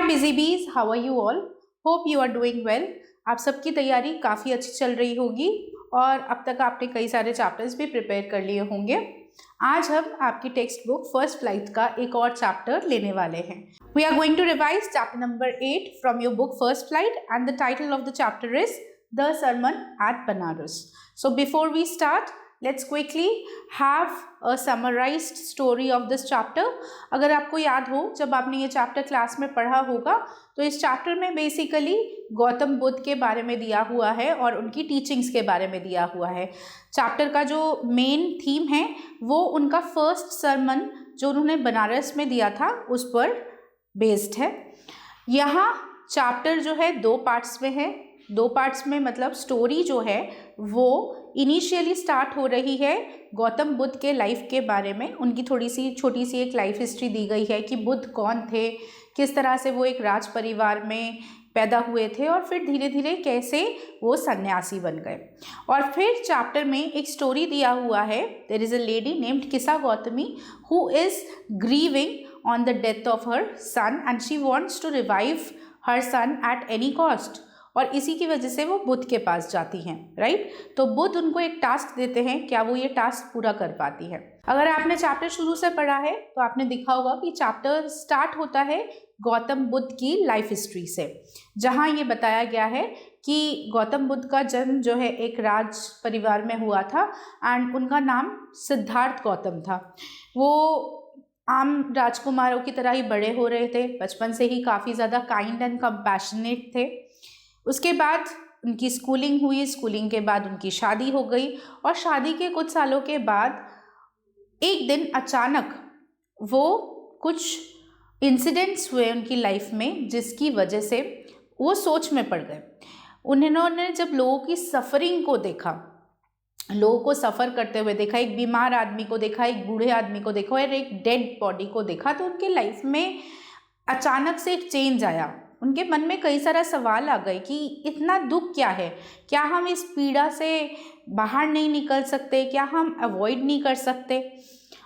Hi busy bees, how are you all? Hope you are doing well. आप सबकी तैयारी काफ़ी अच्छी चल रही होगी और अब तक आपने कई सारे चैप्टर्स भी प्रिपेयर कर लिए होंगे। आज हम आपकी टेक्स्ट बुक फर्स्ट फ्लाइट का एक और चैप्टर लेने वाले हैं। We are going to revise chapter number 8 from your book first flight and the title of the chapter is the sermon at Benares. So before we start, let's quickly have a summarized story of this chapter। अगर आपको याद हो, जब आपने ये chapter class में पढ़ा होगा तो इस चैप्टर में बेसिकली गौतम बुद्ध के बारे में दिया हुआ है और उनकी टीचिंग्स के बारे में दिया हुआ है। चैप्टर का जो मेन थीम है वो उनका फर्स्ट सरमन जो उन्होंने बनारस में दिया था उस पर बेस्ड है। यहाँ चैप्टर जो है दो पार्ट्स में है। दो पार्ट्स में मतलब स्टोरी जो है वो इनिशियली स्टार्ट हो रही है गौतम बुद्ध के लाइफ के बारे में। उनकी थोड़ी सी छोटी सी एक लाइफ हिस्ट्री दी गई है कि बुद्ध कौन थे, किस तरह से वो एक राज परिवार में पैदा हुए थे और फिर धीरे धीरे कैसे वो सन्यासी बन गए। और फिर चैप्टर में एक स्टोरी दिया हुआ है, there is a lady named Kisa Gotami who is grieving on the death of her son and she wants to revive her son at any cost. और इसी की वजह से वो बुद्ध के पास जाती हैं, राइट। तो बुद्ध उनको एक टास्क देते हैं, क्या वो ये टास्क पूरा कर पाती है? अगर आपने चैप्टर शुरू से पढ़ा है तो आपने देखा होगा कि चैप्टर स्टार्ट होता है गौतम बुद्ध की लाइफ हिस्ट्री से, जहाँ ये बताया गया है कि गौतम बुद्ध का जन्म जो है एक राज परिवार में हुआ था एंड उनका नाम सिद्धार्थ गौतम था। वो आम राजकुमारों की तरह ही बड़े हो रहे थे, बचपन से ही काफ़ी ज़्यादा काइंड एंड कंपैशनेट थे। उसके बाद उनकी स्कूलिंग हुई, स्कूलिंग के बाद उनकी शादी हो गई और शादी के कुछ सालों के बाद एक दिन अचानक वो कुछ इंसिडेंट्स हुए उनकी लाइफ में जिसकी वजह से वो सोच में पड़ गए। उन्होंने जब लोगों की सफ़रिंग को देखा, लोगों को सफ़र करते हुए देखा, एक बीमार आदमी को देखा, एक बूढ़े आदमी को देखा और एक डेड बॉडी को देखा, तो उनके लाइफ में अचानक से एक चेंज आया। उनके मन में कई सारा सवाल आ गए कि इतना दुख क्या है, क्या हम इस पीड़ा से बाहर नहीं निकल सकते, क्या हम अवॉइड नहीं कर सकते?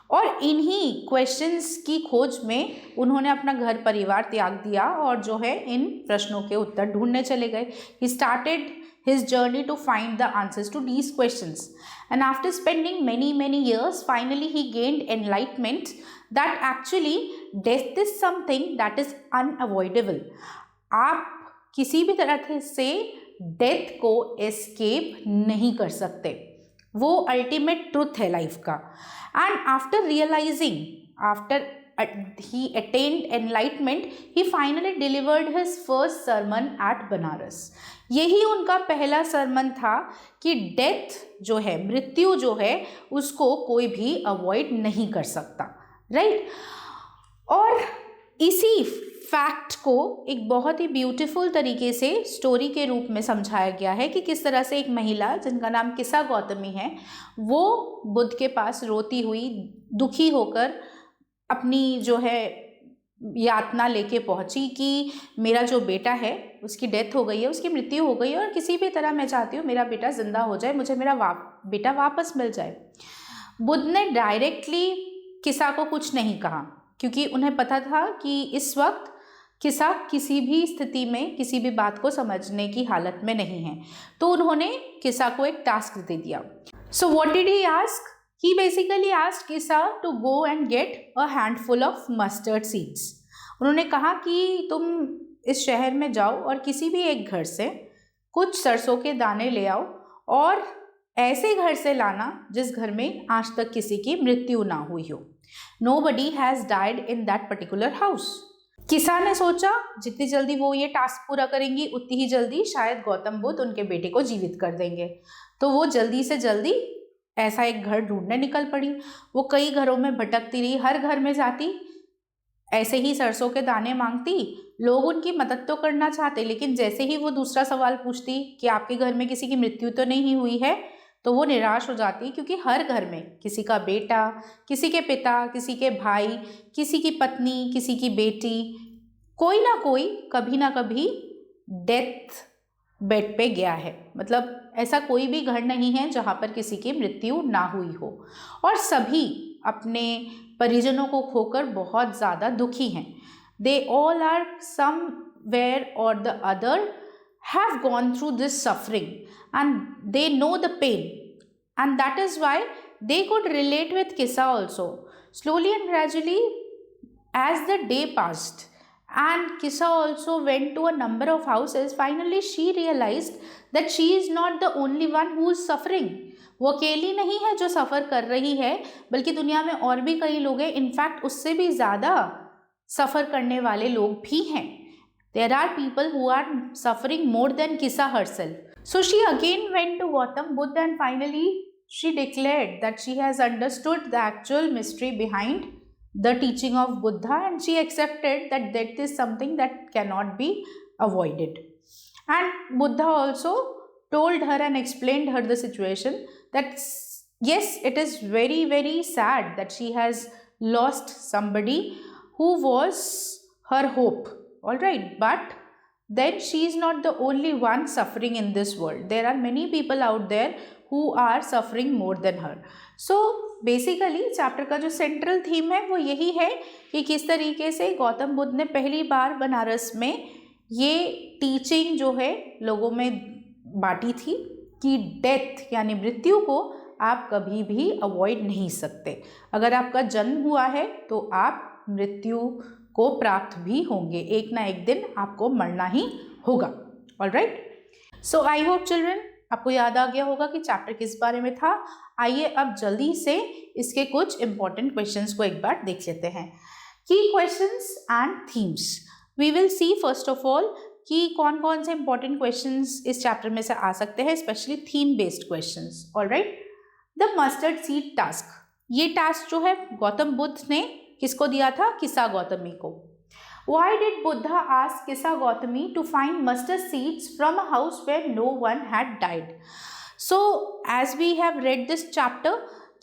और इन्हीं क्वेश्चंस की खोज में उन्होंने अपना घर परिवार त्याग दिया और जो है इन प्रश्नों के उत्तर ढूंढने चले गए। He started his journey to find the answers to these questions, and after spending many years finally he gained enlightenment that actually death is something that is unavoidable। आप किसी भी तरह से डेथ को एस्केप नहीं कर सकते, वो अल्टीमेट ट्रुथ है लाइफ का। And after realising, after he attained enlightenment, he finally delivered his first sermon at Banaras. यही उनका पहला सरमन था कि डेथ जो है, मृत्यु जो है, उसको कोई भी अवॉइड नहीं कर सकता, राइट। और इसी फैक्ट को एक बहुत ही ब्यूटीफुल तरीके से स्टोरी के रूप में समझाया गया है कि किस तरह से एक महिला जिनका नाम किसा गौतमी है वो बुद्ध के पास रोती हुई, दुखी होकर अपनी जो है यातना लेके पहुंची कि मेरा जो बेटा है उसकी डेथ हो गई है, उसकी मृत्यु हो गई है और किसी भी तरह मैं चाहती हूँ मेरा बेटा जिंदा हो जाए, मुझे मेरा बेटा वापस मिल जाए। बुद्ध ने डायरेक्टली किसा को कुछ नहीं कहा क्योंकि उन्हें पता था कि इस वक्त किसा किसी भी स्थिति में किसी भी बात को समझने की हालत में नहीं है। तो उन्होंने किसा को एक टास्क दे दिया। So what did he ask? He basically asked Kisa to go and get a handful of mustard seeds। उन्होंने कहा कि तुम इस शहर में जाओ और किसी भी एक घर से कुछ सरसों के दाने ले आओ और ऐसे घर से लाना जिस घर में आज तक किसी की मृत्यु ना हुई हो। Nobody has died in that particular house। किसा ने सोचा जितनी जल्दी वो ये टास्क पूरा करेंगी उतनी ही जल्दी शायद गौतम बुद्ध उनके बेटे को जीवित कर देंगे। तो वो जल्दी से जल्दी ऐसा एक घर ढूंढने निकल पड़ी। वो कई घरों में भटकती रही, हर घर में जाती, ऐसे ही सरसों के दाने मांगती। लोग उनकी मदद तो करना चाहते, लेकिन जैसे ही वो दूसरा सवाल पूछती कि आपके घर में किसी की मृत्यु तो नहीं हुई है, तो वो निराश हो जाती क्योंकि हर घर में किसी का बेटा, किसी के पिता, किसी के भाई, किसी की पत्नी, किसी की बेटी, कोई ना कोई कभी ना कभी डेथ बेड पे गया है। मतलब ऐसा कोई भी घर नहीं है जहाँ पर किसी की मृत्यु ना हुई हो और सभी अपने परिजनों को खोकर बहुत ज़्यादा दुखी हैं। They all are somewhere or the other have gone through this suffering and they know the pain, and that is why they could relate with Kissa also. Slowly and gradually, as the day passed and Kissa also went to a number of houses, finally she realized that she is not the only one who is suffering. वो अकेली नहीं है जो सफ़र कर रही है, बल्कि दुनिया में और भी कई लोग हैं, इनफैक्ट उससे भी ज़्यादा सफ़र करने वाले लोग भी हैं. There are people who are suffering more than Kissa herself. So she again went to Gautam Buddha and finally she declared that she has understood the actual mystery behind the teaching of Buddha, and she accepted that death is something that cannot be avoided. And Buddha also told her and explained her the situation that yes, it is very, very sad that she has lost somebody who was her hope. All right, but then she is not the only one suffering in this world. There are many people out there who are suffering more than her. So basically chapter का जो central theme है वो यही है कि किस तरीके से गौतम बुद्ध ने पहली बार बनारस में ये टीचिंग जो है लोगों में बांटी थी कि डेथ यानी मृत्यु को आप कभी भी अवॉइड नहीं सकते. अगर आपका जन्म हुआ है तो आप मृत्यु को प्राप्त भी होंगे, एक ना एक दिन आपको मरना ही होगा. Alright, so I hope children आपको याद आ गया होगा कि चैप्टर किस बारे में था. आइए अब जल्दी से इसके कुछ इंपॉर्टेंट क्वेश्चंस को एक बार देख लेते हैं. की questions and themes. We will see first of all कि कौन कौन से इंपॉर्टेंट क्वेश्चंस इस चैप्टर में से आ सकते हैं, specially theme based questions. Alright, the mustard seed task. ये टास्क जो है गौतम बुद्ध ने किसको दिया था? किस्सा गौतमी को. Why did Buddha ask Kissa Gautami to find mustard seeds from a house where no one had died? So as we have read this chapter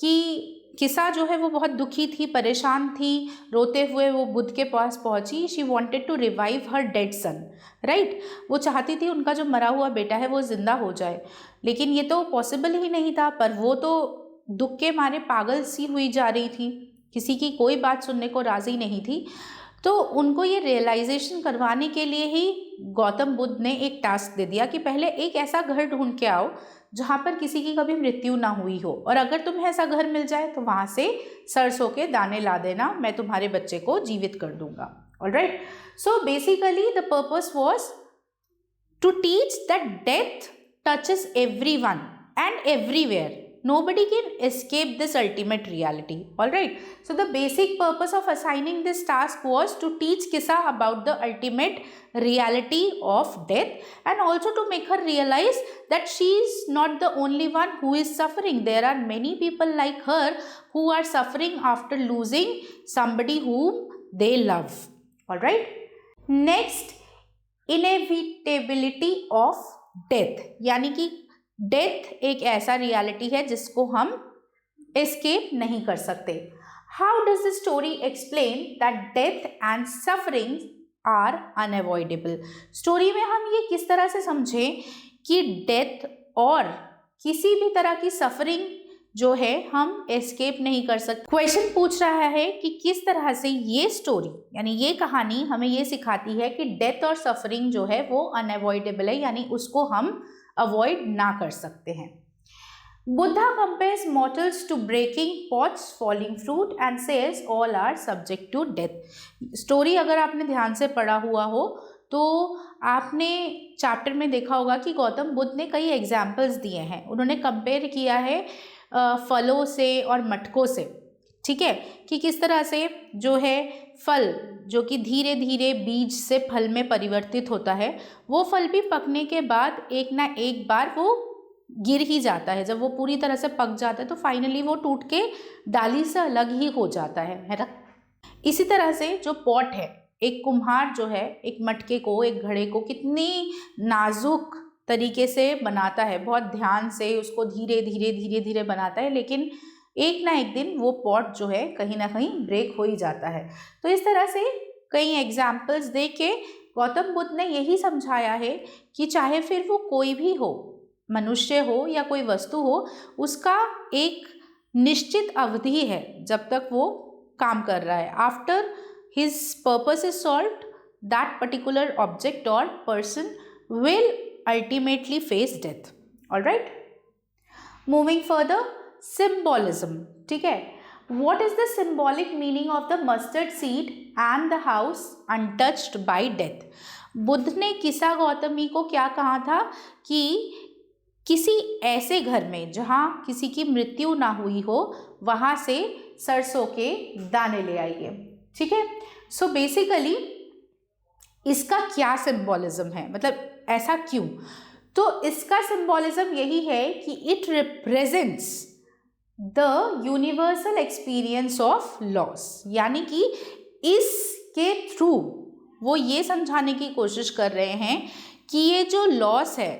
कि किस्सा जो है वो बहुत दुखी थी, परेशान थी, रोते हुए वो बुद्ध के पास पहुंची. She wanted to revive her dead son. Right, वो चाहती थी उनका जो मरा हुआ बेटा है वो जिंदा हो जाए, लेकिन ये तो पॉसिबल ही नहीं था. पर वो तो दुख के मारे पागल सी हुई जा रही थी, किसी की कोई बात सुनने को राजी नहीं थी. तो उनको ये रियलाइजेशन करवाने के लिए ही गौतम बुद्ध ने एक टास्क दे दिया कि पहले एक ऐसा घर ढूंढ के आओ जहाँ पर किसी की कभी मृत्यु ना हुई हो, और अगर तुम्हें ऐसा घर मिल जाए तो वहाँ से सरसों के दाने ला देना, मैं तुम्हारे बच्चे को जीवित कर दूंगा. Alright, so basically the purpose was to teach that death touches everyone and everywhere. Nobody can escape this ultimate reality. Alright, so the basic purpose of assigning this task was to teach Kissa about the ultimate reality of death and also to make her realize that she is not the only one who is suffering. There are many people like her who are suffering after losing somebody whom they love. Alright, next, inevitability of death. यानी कि death एक ऐसा reality है जिसको हम escape नहीं कर सकते. How does the story explain that death and suffering are unavoidable. Story में हम ये किस तरह से समझें कि डेथ और किसी भी तरह की सफरिंग जो है हम एस्केप नहीं कर सकते. क्वेश्चन पूछ रहा है कि किस तरह से ये स्टोरी यानी ये कहानी हमें ये सिखाती है कि डेथ और सफरिंग जो है वो अनअवॉइडेबल है, यानी उसको हम अवॉइड ना कर सकते हैं. Buddha compares mortals to breaking pots, falling fruit and says all are subject to death. Story अगर आपने ध्यान से पढ़ा हुआ हो तो आपने चैप्टर में देखा होगा कि गौतम बुद्ध ने कई एग्जाम्पल्स दिए हैं. उन्होंने कंपेयर किया है फलों से और मटकों से. ठीक है, कि किस तरह से जो है फल जो कि धीरे धीरे बीज से फल में परिवर्तित होता है, वो फल भी पकने के बाद एक ना एक बार वो गिर ही जाता है. जब वो पूरी तरह से पक जाता है तो फाइनली वो टूट के डाली से अलग ही हो जाता है ना. इसी तरह से जो पॉट है, एक कुम्हार जो है एक मटके को, एक घड़े को कितनी नाजुक तरीके से बनाता है, बहुत ध्यान से उसको धीरे धीरे धीरे धीरे बनाता है, लेकिन एक ना एक दिन वो पॉट जो है कहीं ना कहीं ब्रेक हो ही जाता है. तो इस तरह से कई एग्जाम्पल्स दे के गौतम बुद्ध ने यही समझाया है कि चाहे फिर वो कोई भी हो, मनुष्य हो या कोई वस्तु हो, उसका एक निश्चित अवधि है जब तक वो काम कर रहा है. After his purpose is solved, that particular object or person will ultimately face death. All right, moving further, symbolism. ठीक है, what is the symbolic meaning of the mustard seed and the house untouched by death? Buddha ने किसा गौतमी को क्या कहा था कि किसी ऐसे घर में जहाँ किसी की मृत्यु ना हुई हो वहाँ से सरसों के दाने ले आइए. ठीक है, सो बेसिकली इसका क्या सिंबॉलिज्म है, मतलब ऐसा क्यों? तो इसका सिंबॉलिज्म यही है कि it represents the universal experience of loss, यानी कि इसके थ्रू वो ये समझाने की कोशिश कर रहे हैं कि ये जो लॉस है,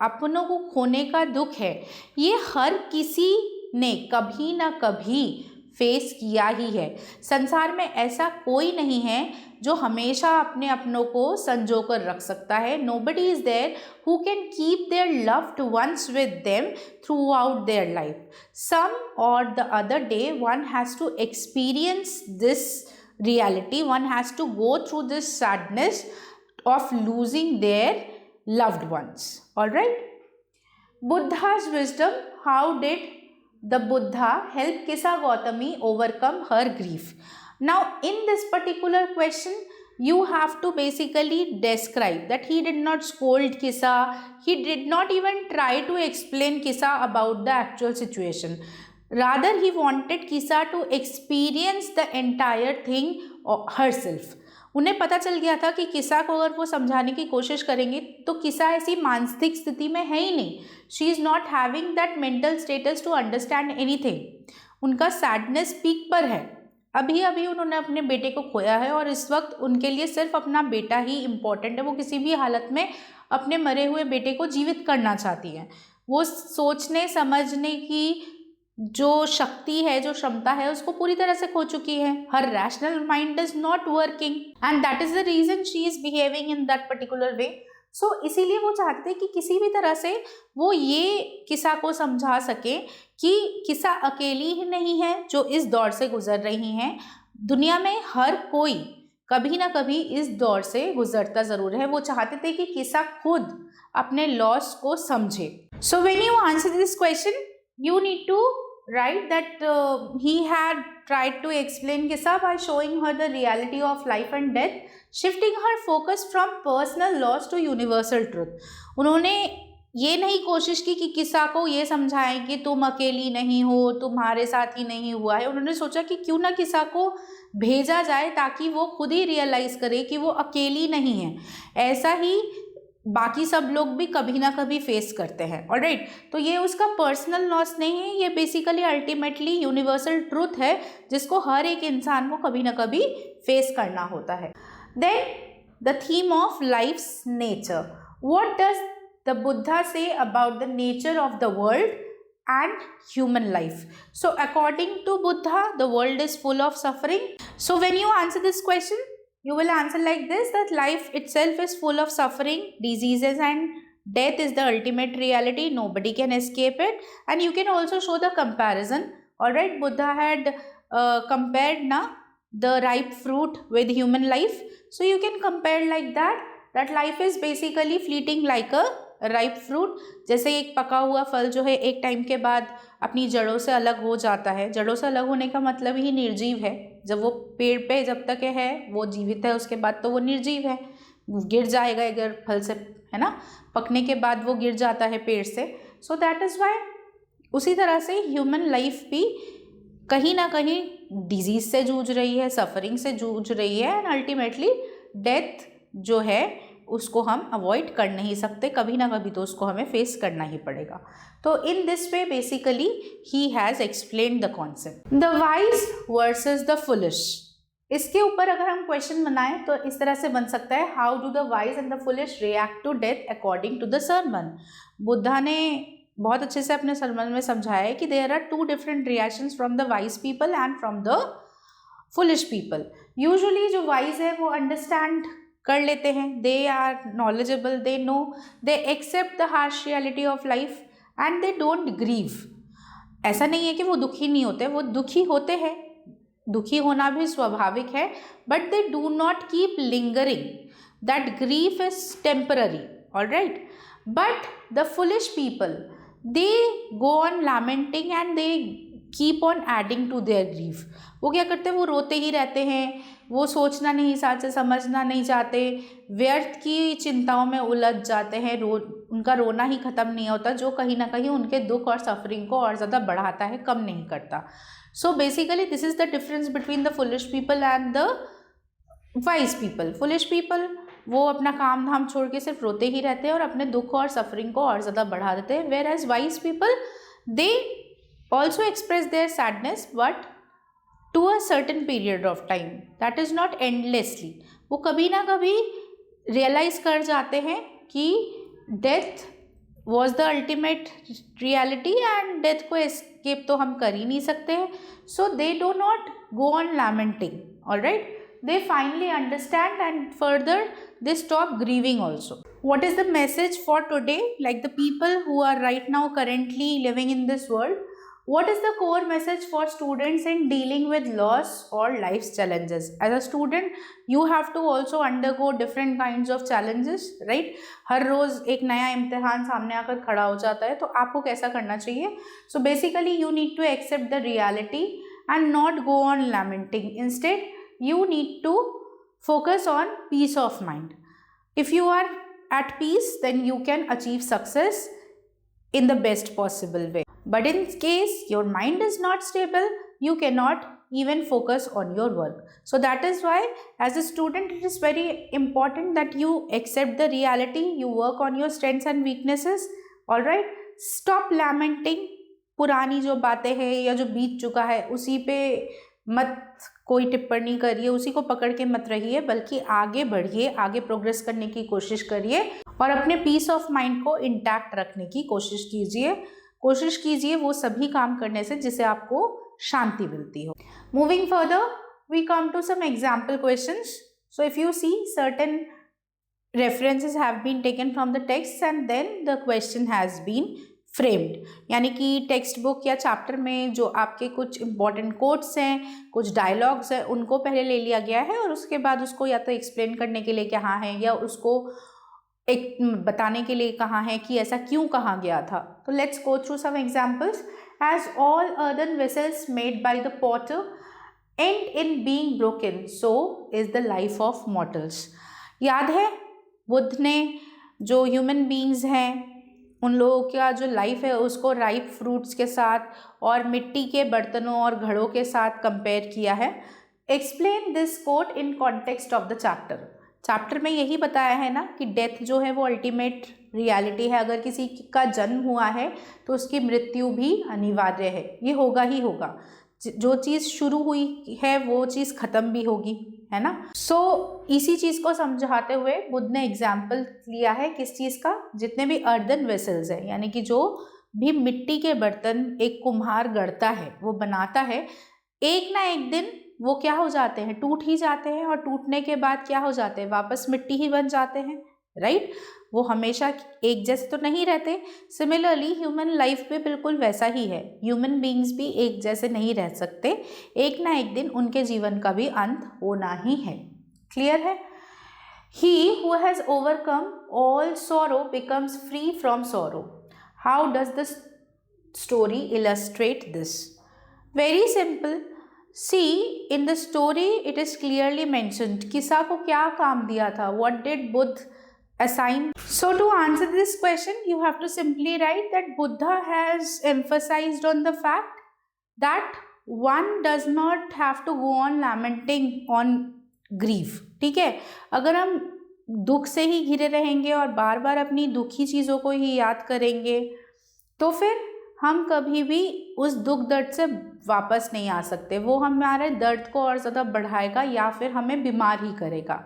अपनों को खोने का दुख है, ये हर किसी ने कभी ना कभी फेस किया ही है. संसार में ऐसा कोई नहीं है जो हमेशा अपने अपनों को संजो कर रख सकता है. Nobody is there who can keep their loved ones with them throughout their life. Some or the other day one has to experience this reality, one has to go through this sadness of losing their loved ones. All right, Buddha's wisdom. How did the Buddha help Kisa Gautami overcome her grief? Now in this particular question you have to basically describe that he did not scold Kisa, he did not even try to explain Kisa about the actual situation. Rather he wanted Kisa to experience the entire thing herself. उन्हें पता चल गया था कि किसा को अगर वो समझाने की कोशिश करेंगे तो किसा ऐसी मानसिक स्थिति में है ही नहीं. She is not having that mental status to understand anything. उनका सैडनेस पीक पर है. अभी अभी उन्होंने अपने बेटे को खोया है और इस वक्त उनके लिए सिर्फ अपना बेटा ही इम्पोर्टेंट है. वो किसी भी हालत में अपने मरे हुए बेटे को जीवित करना चाहती हैं. वो सोचने समझने की जो शक्ति है, जो क्षमता है, उसको पूरी तरह से खो चुकी है. Her rational mind is not working and that is the reason she is behaving in that particular way. So इसीलिए वो चाहते हैं कि किसी भी तरह से वो ये किसा को समझा सके कि किसा अकेली ही नहीं है जो इस दौर से गुजर रही हैं. दुनिया में हर कोई कभी ना कभी इस दौर से गुजरता ज़रूर है. वो चाहते थे कि किसा खुद अपने लॉस को समझे. So when you answer this question you need to write that he had tried to explain Kisa by showing her the reality of life and death, shifting her focus from personal loss to universal truth. उन्होंने ये नहीं कोशिश की कि किसा को ये समझाएं कि तुम अकेली नहीं हो, तुम्हारे साथ ही नहीं हुआ है. उन्होंने सोचा कि क्यों ना किसा को भेजा जाए ताकि वो खुद ही रियलाइज़ करे कि वो अकेली नहीं है. ऐसा ही बाकी सब लोग भी कभी ना कभी फेस करते हैं. ऑलराइट, तो ये उसका पर्सनल लॉस नहीं है, ये बेसिकली अल्टीमेटली यूनिवर्सल ट्रूथ है जिसको हर एक इंसान को कभी ना कभी फेस करना होता है. Then the theme of life's nature. What does the Buddha say about the nature of the world and human life? So according to Buddha, the world is full of suffering. So when you answer this question, you will answer like this, that life itself is full of suffering, diseases and death is the ultimate reality. Nobody can escape it. And you can also show the comparison. Alright, Buddha had compared the ripe fruit with human life. So you can compare like that life is basically fleeting like a ripe fruit. जैसे एक पका हुआ फल जो है एक time के बाद अपनी जड़ों से अलग हो जाता है. जड़ों से अलग होने का मतलब ही निर्जीव है. जब वो पेड़ पे जब तक है वो जीवित है, उसके बाद तो वो निर्जीव है, गिर जाएगा अगर फल से, है ना. पकने के बाद वो गिर जाता है पेड़ से. सो दैट इज़ वाई उसी तरह से ह्यूमन लाइफ भी कहीं ना कहीं डिजीज़ से जूझ रही है, सफरिंग से जूझ रही है. एंड अल्टीमेटली डेथ जो है उसको हम अवॉइड कर नहीं सकते, कभी ना कभी तो उसको हमें फेस करना ही पड़ेगा. तो in this way basically he has explained the concept. The wise versus the foolish. इसके ऊपर अगर हम क्वेश्चन बनाएं तो इस तरह से बन सकता है, how do the wise and the foolish react to death according to the sermon. Buddha ने बहुत अच्छे से अपने सरमन में समझाया है कि there are two different reactions from the wise people and from the foolish people. Usually जो वाइज है वो अंडरस्टैंड कर लेते हैं, they are knowledgeable, they know, they accept the harsh reality of life and they don't grieve. ऐसा नहीं है कि वो दुखी नहीं होते, वो दुखी होते हैं, दुखी होना भी स्वाभाविक है, but they do not keep lingering, that grief is temporary, alright. But the foolish people, they go on lamenting and they keep on adding to their grief. वो क्या करते हैं, वो रोते ही रहते हैं, वो सोचना नहीं चाहते, समझना नहीं चाहते, व्यर्थ की चिंताओं में उलझ जाते हैं, उनका रोना ही ख़त्म नहीं होता, जो कहीं ना कहीं उनके दुख और सफरिंग को और ज़्यादा बढ़ाता है, कम नहीं करता. So basically this is the difference between the foolish people and the wise people. Foolish people वो अपना काम धाम छोड़ के सिर्फ रोते ही रहते हैं और अपने दुख और सफरिंग को और ज़्यादा बढ़ा देते हैं. Whereas wise people, they also express their sadness but to a certain period of time, that is not endlessly. वो कभी ना कभी realize कर जाते हैं कि death was the ultimate reality and death को escape तो हम कर ही नहीं सकते हैं. So they do not go on lamenting, alright. They finally understand and further they stop grieving also. What is the message for today? Like the people who are right now currently living in this world, what is the core message for students in dealing with loss or life's challenges? As a student, you have to also undergo different kinds of challenges, right? हर रोज़ एक नया इम्तिहान सामने आकर खड़ा हो जाता है, तो आपको कैसा करना चाहिए? So basically, you need to accept the reality and not go on lamenting. Instead, you need to focus on peace of mind. If you are at peace, then you can achieve success in the best possible way. But in case your mind is not stable, you cannot even focus on your work. So that is why as a student it is very important that you accept the reality, you work on your strengths and weaknesses, all right. Stop lamenting. पुरानी जो बातें हैं या जो बीत चुका है उसी पे मत कोई टिप्पणी करिए, उसी को पकड़ के मत रहिए, बल्कि आगे बढ़िए, आगे प्रोग्रेस करने की कोशिश करिए और अपने पीस ऑफ माइंड को इंटैक्ट रखने की कोशिश कीजिए वो सभी काम करने से जिससे आपको शांति मिलती हो. Moving further, we come to some example questions. So if you see, certain references have been taken from the text and then the question has been framed. यानी कि टेक्स्ट बुक या चैप्टर में जो आपके कुछ इंपॉर्टेंट कोट्स हैं, कुछ dialogues हैं, उनको पहले ले लिया गया है और उसके बाद उसको या तो एक्सप्लेन करने के लिए कहा है या उसको एक बताने के लिए कहा है कि ऐसा क्यों कहा गया था. तो let's go through some examples. As all earthen vessels made by the potter end in being broken, so is the life of mortals. याद है बुद्ध ने जो ह्यूमन बींग्स हैं उन लोगों का जो लाइफ है उसको राइप फ्रूट्स के साथ और मिट्टी के बर्तनों और घड़ों के साथ कंपेयर किया है. Explain this quote in context of the chapter में यही बताया है ना कि डेथ जो है वो अल्टीमेट रियलिटी है. अगर किसी का जन्म हुआ है तो उसकी मृत्यु भी अनिवार्य है, ये होगा ही होगा. जो चीज़ शुरू हुई है वो चीज़ ख़त्म भी होगी, है ना. सो इसी चीज़ को समझाते हुए बुद्ध ने एग्जाम्पल लिया है किस चीज़ का, जितने भी अर्दन वेसल्स हैं, यानी कि जो भी मिट्टी के बर्तन एक कुम्हार गढ़ता है, वो बनाता है, एक ना एक दिन वो क्या हो जाते हैं, टूट ही जाते हैं और टूटने के बाद क्या हो जाते हैं, वापस मिट्टी ही बन जाते हैं, राइट. वो हमेशा एक जैसे तो नहीं रहते. सिमिलरली ह्यूमन लाइफ भी बिल्कुल वैसा ही है. ह्यूमन बींग्स भी एक जैसे नहीं रह सकते, एक ना एक दिन उनके जीवन का भी अंत होना ही है. क्लियर है. He who has overcome all sorrow becomes free from sorrow. How does the story illustrate this? Very simple. See, in the story it is clearly mentioned किसा को क्या काम दिया था, what did Buddha assign. So to answer this question you have to simply write that Buddha has emphasized on the fact that one does not have to go on lamenting on grief. ठीक है, अगर हम दुख से ही घिरे रहेंगे और बार बार अपनी दुखी चीज़ों को ही याद करेंगे तो फिर हम कभी भी उस दुख दर्द से वापस नहीं आ सकते. वो हमारे दर्द को और ज़्यादा बढ़ाएगा या फिर हमें बीमार ही करेगा.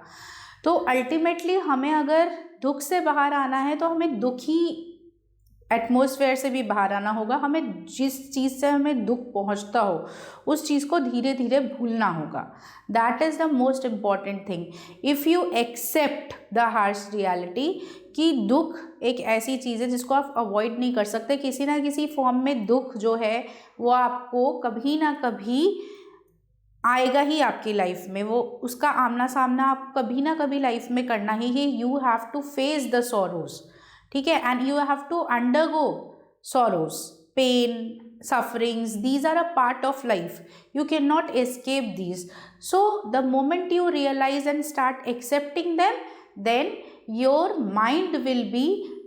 तो अल्टीमेटली हमें अगर दुख से बाहर आना है तो हमें दुखी एटमॉस्फेयर से भी बाहर आना होगा. हमें जिस चीज़ से हमें दुख पहुंचता हो उस चीज़ को धीरे धीरे भूलना होगा. That is the most important thing. If you accept the harsh reality कि दुख एक ऐसी चीज़ है जिसको आप अवॉइड नहीं कर सकते, किसी ना किसी फॉर्म में दुख जो है वो आपको कभी ना कभी आएगा ही आपकी लाइफ में, वो उसका आमना सामना आप कभी ना कभी लाइफ में करना ही है। You have to face the sorrows, ठीक है, and you have to undergo sorrows, pain, sufferings. These are a part of life. You cannot escape these. So the moment you realize and start accepting them, then your mind will be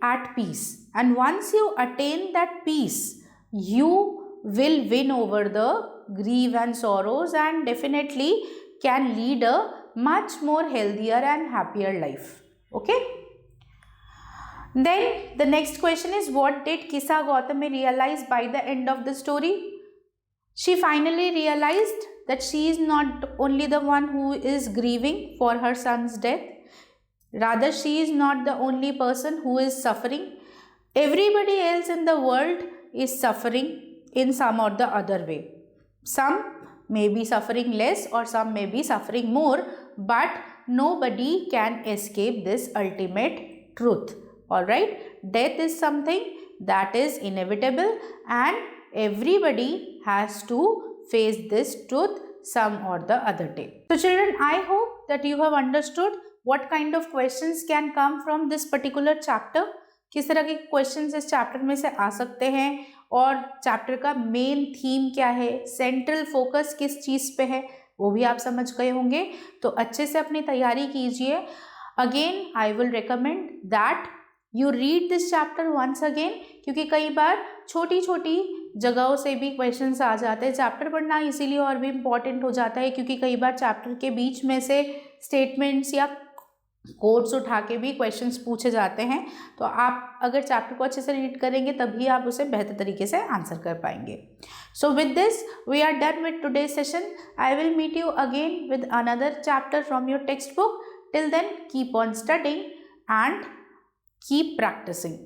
at peace, and once you attain that peace, you will win over the grief and sorrows, and definitely can lead a much more healthier and happier life. Okay. Then the next question is, what did Kisa Gautami realize by the end of the story? She finally realized that she is not only the one who is grieving for her son's death. Rather, she is not the only person who is suffering. Everybody else in the world is suffering in some or the other way. Some may be suffering less or some may be suffering more, but nobody can escape this ultimate truth. Alright, death is something that is inevitable, and everybody has to face this truth some or the other day. So children, I hope that you have understood what kind of questions can come from this particular chapter. किस तरह के questions इस chapter में से आ सकते हैं, और chapter का main theme क्या है, central focus किस चीज़ पे है, वो भी आप समझ गए होंगे। तो अच्छे से अपनी तैयारी कीजिए। Again, I will recommend that you read this chapter once again, क्योंकि कई बार छोटी छोटी जगहों से भी क्वेश्चंस आ जाते हैं। चैप्टर पढ़ना इसीलिए और भी इम्पॉर्टेंट हो जाता है, क्योंकि कई बार चैप्टर के बीच में से स्टेटमेंट्स या कोट्स उठा के भी क्वेश्चंस पूछे जाते हैं। तो आप अगर चैप्टर को अच्छे से रीड करेंगे तभी आप उसे बेहतर तरीके से आंसर कर पाएंगे। So with this we are done with today session. I will meet you again with another chapter from your text book. Till then keep on studying and keep practicing.